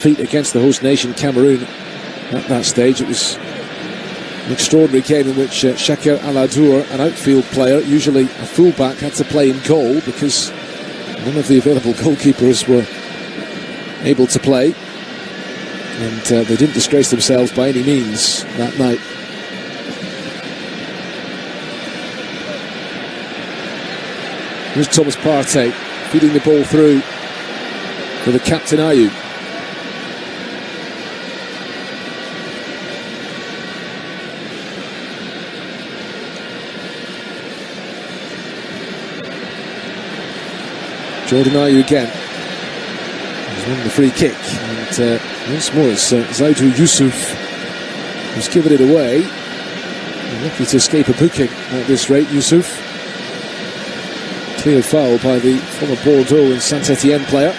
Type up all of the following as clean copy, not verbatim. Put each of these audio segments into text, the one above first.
feet against the host nation Cameroon at that stage. It was an extraordinary game in which Shakir Aladour, an outfield player, usually a fullback, had to play in goal because none of the available goalkeepers were able to play, and they didn't disgrace themselves by any means that night. Here's Thomas Partey feeding the ball through for the captain Ayew. Jordan Ayew again. He's won the free kick, and once more it's Zaidou Youssouf who's given it away. Lucky to escape a booking at this rate, Youssouf. Clear foul by the former Bordeaux and Saint-Etienne player.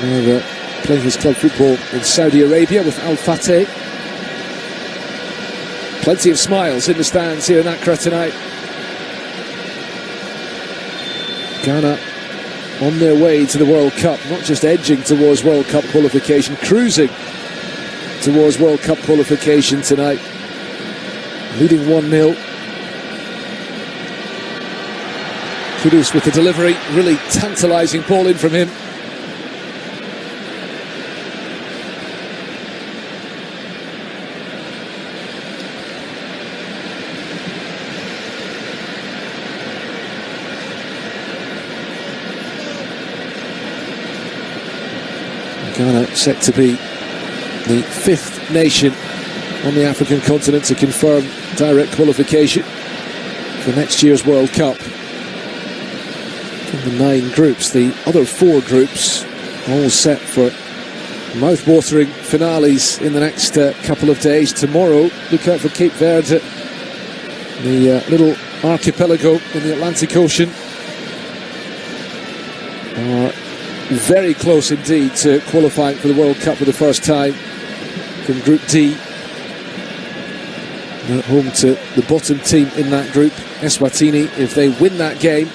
Now playing his club football in Saudi Arabia with Al Fateh. Plenty of smiles in the stands here in Accra tonight. Ghana on their way to the World Cup, not just edging towards World Cup qualification, cruising towards World Cup qualification tonight. Leading 1-0. Kudus with the delivery, really tantalising ball in from him. Ghana set to be the 5th nation on the African continent to confirm direct qualification for next year's World Cup. From the 9 groups, the other 4 groups all set for mouth-watering finales in the next couple of days. Tomorrow, look out for Cape Verde, the little archipelago in the Atlantic Ocean. Are very close indeed to qualifying for the World Cup for the first time from Group D. They're home to the bottom team in that group, Eswatini. If they win that game,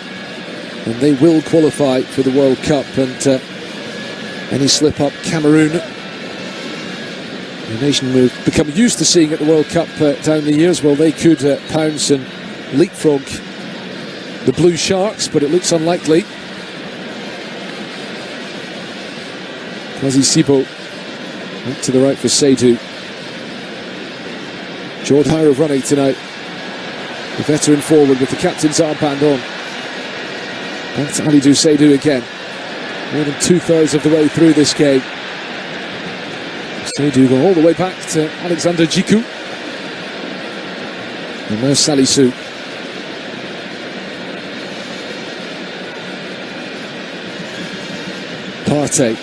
then they will qualify for the World Cup, and any slip-up, Cameroon, a nation we've become used to seeing at the World Cup down the years, well, they could pounce and leapfrog the Blue Sharks, but it looks unlikely. Kwasi Sibo out to the right for Seydou. George Hire of running tonight. The veteran forward with the captain's armband on. Back to Alidou Seydou again. More than 2/3 of the way through this game. Seydou going all the way back to Alexander Djikou. And now Salisu. Partey.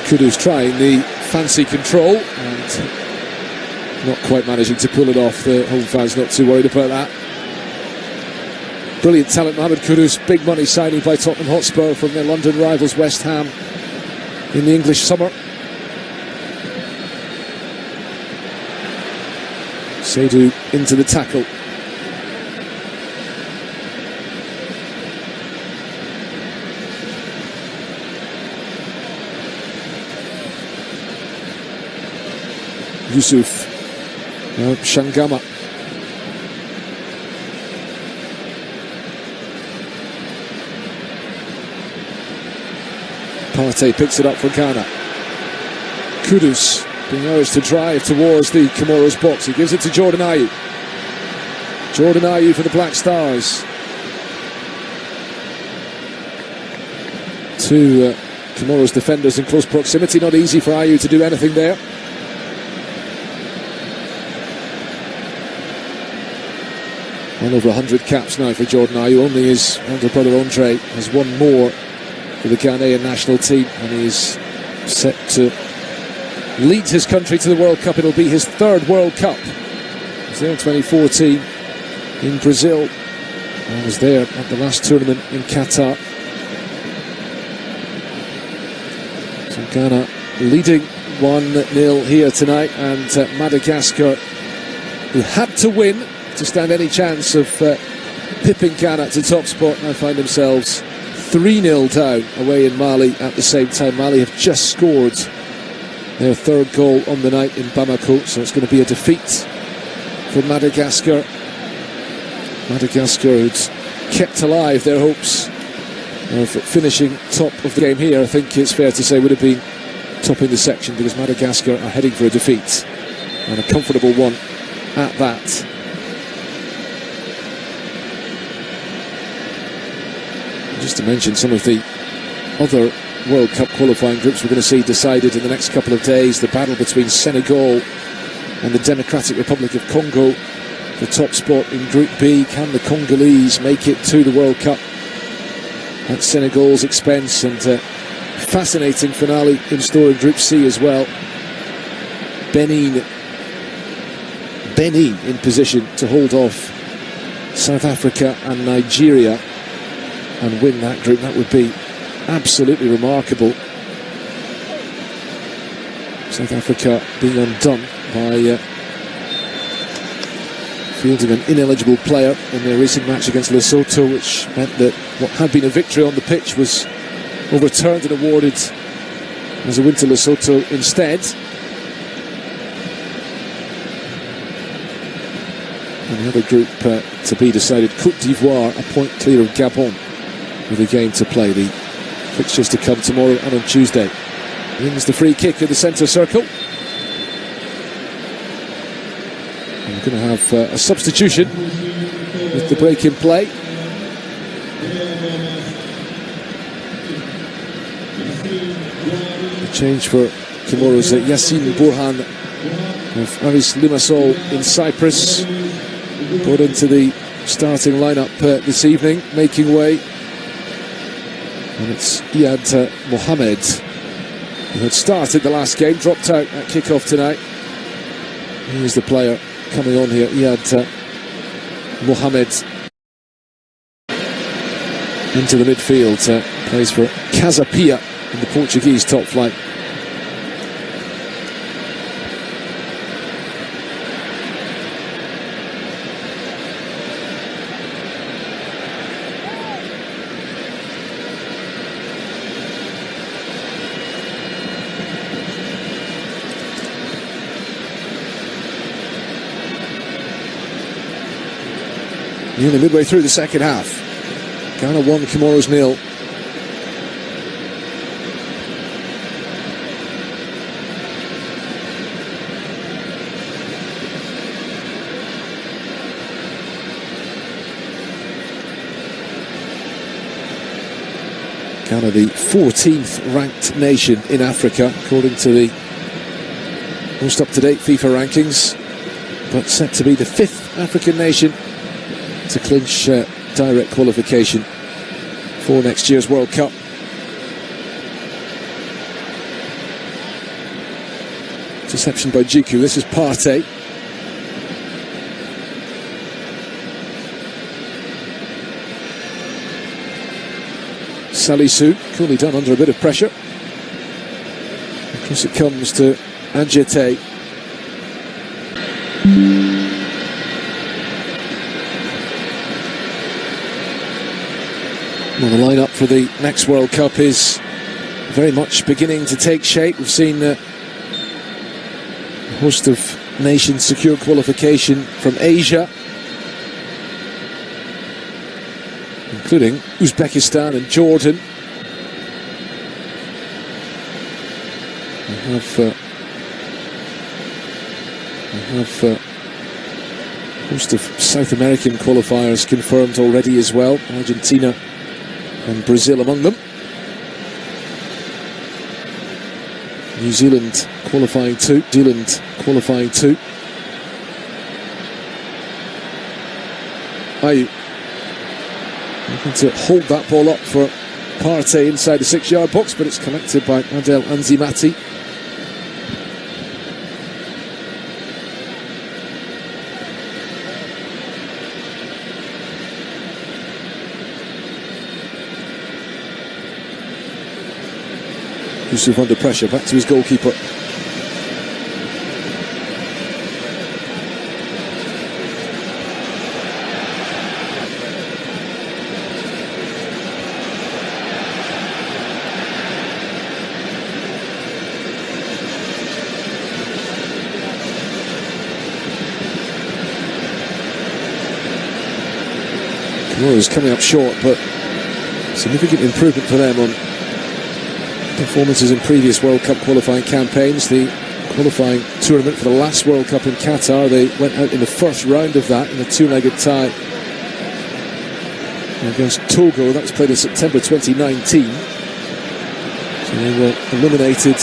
Kudus trying the fancy control and not quite managing to pull it off. The home fans not too worried about that. Brilliant talent, Mohamed Kudus. Big money signing by Tottenham Hotspur from their London rivals West Ham in the English summer. Seydou into the tackle. Youssouf, Shangama. Partey picks it up for Ghana. Kudus being urged to drive towards the Comoros box. He gives it to Jordan Ayew. Jordan Ayew for the Black Stars. 2 Comoros defenders in close proximity. Not easy for Ayew to do anything there. Well over 100 caps now for Jordan Ayew. Only his elder brother Andre has won more for the Ghanaian national team, and he's set to lead his country to the World Cup. It'll be his 3rd World Cup. He was there in 2014 in Brazil, and was there at the last tournament in Qatar. So Ghana leading 1-0 here tonight, and Madagascar, who had to win to stand any chance of pipping Ghana to top spot. Now find themselves 3-0 down away in Mali at the same time. Mali have just scored their third goal on the night in Bamako, so it's going to be a defeat for Madagascar. Madagascar who'd kept alive their hopes of finishing top of the game here. I think it's fair to say would have been topping the section, because Madagascar are heading for a defeat, and a comfortable one at that. Just to mention some of the other World Cup qualifying groups we're going to see decided in the next couple of days. The battle between Senegal and the Democratic Republic of Congo, the top spot in Group B. Can the Congolese make it to the World Cup at Senegal's expense? And fascinating finale in store in Group C as well. Benin in position to hold off South Africa and Nigeria and win that group. That would be absolutely remarkable. South Africa being undone by fielding an ineligible player in their recent match against Lesotho, which meant that what had been a victory on the pitch was overturned and awarded as a win to Lesotho instead. And the other group to be decided, Cote d'Ivoire, a point clear of Gabon, with a game to play. The fixtures to come tomorrow and on Tuesday. Wins the free kick in the centre circle. And we're going to have a substitution with the break in play. A change for Comoros, Yassine Bourhan of Aris Limassol in Cyprus, brought into the starting lineup this evening, making way. And it's Iyad Mohamed, who had started the last game, dropped out at kick-off tonight. Here's the player coming on here, Iyad Mohamed, into the midfield, plays for Casa Pia in the Portuguese top flight. Nearly midway through the second half. Ghana 1, Comoros 0. Ghana, the 14th ranked nation in Africa, according to the most up-to-date FIFA rankings, but set to be the 5th African nation to clinch direct qualification for next year's World Cup. Interception by Jiku. This is Partey. Salisu, coolly done under a bit of pressure. Across it comes to Adjete. Well, the lineup for the next World Cup is very much beginning to take shape. We've seen a host of nations secure qualification from Asia, including Uzbekistan and Jordan. We have a host of South American qualifiers confirmed already as well. Argentina and Brazil among them. New Zealand qualifying two. Ayew looking to hold that ball up for Partey inside the 6-yard box, but it's collected by Adel Anzimati. Yusuf under pressure, back to his goalkeeper. Comoros coming up short, but significant improvement for them on performances in previous World Cup qualifying campaigns. The qualifying tournament for the last World Cup in Qatar, they went out in the first round of that in a two-legged tie against Togo. That was played in September 2019. So they were eliminated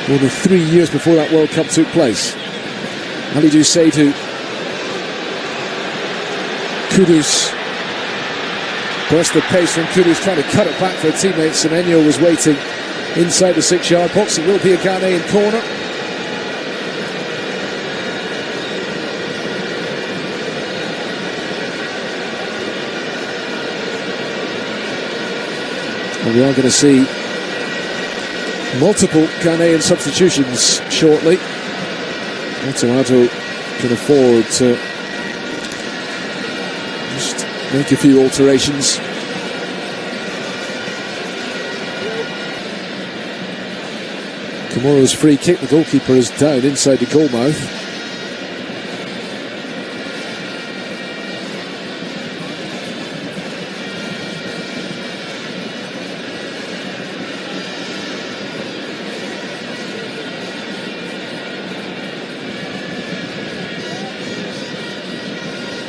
more than 3 years before that World Cup took place. Alidou Seydou, Kudus, burst the pace from Kudus, trying to cut it back for a teammate. Semenyo was waiting inside the 6-yard box. It will be a Ghanaian corner. And we are going to see multiple Ghanaian substitutions shortly. Ado can afford to just make a few alterations. Comoros' free kick, the goalkeeper is down inside the goal mouth.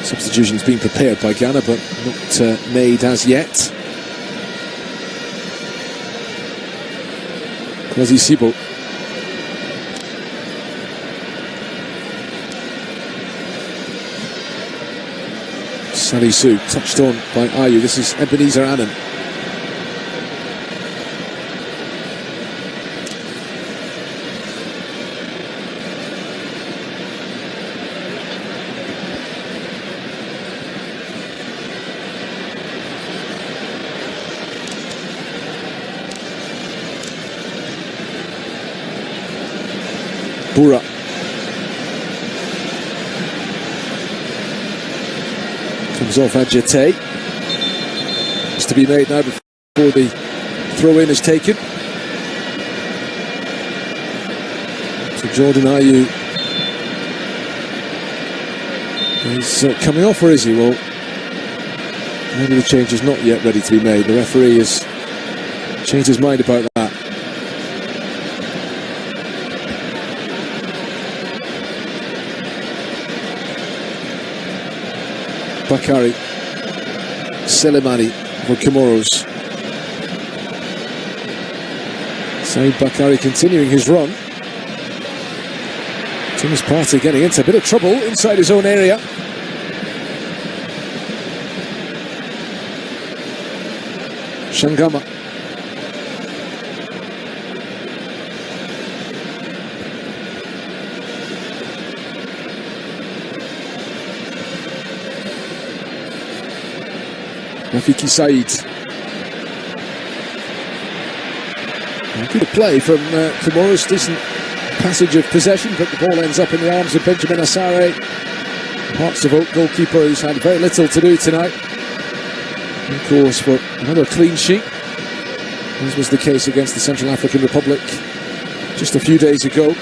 Substitutions being prepared by Ghana, but not made as yet. Kwasi Sibo. Salisu touched on by Ayew. This is Ebenezer Annan. Bura. Comes off Adjete. It's to be made now before the throw-in is taken. So Jordan Ayew is coming off, or is he? Well, maybe the change is not yet ready to be made. The referee has changed his mind about that. Bakary Selemani for Comoros. Saïd Bakary continuing his run. Thomas Partey getting into a bit of trouble inside his own area. Shangama. Rafiki Said. Good play from Comoros, decent passage of possession, but the ball ends up in the arms of Benjamin Asare. Hearts of Oak goalkeeper who's had very little to do tonight. Of course, for another clean sheet, as was the case against the Central African Republic just a few days ago.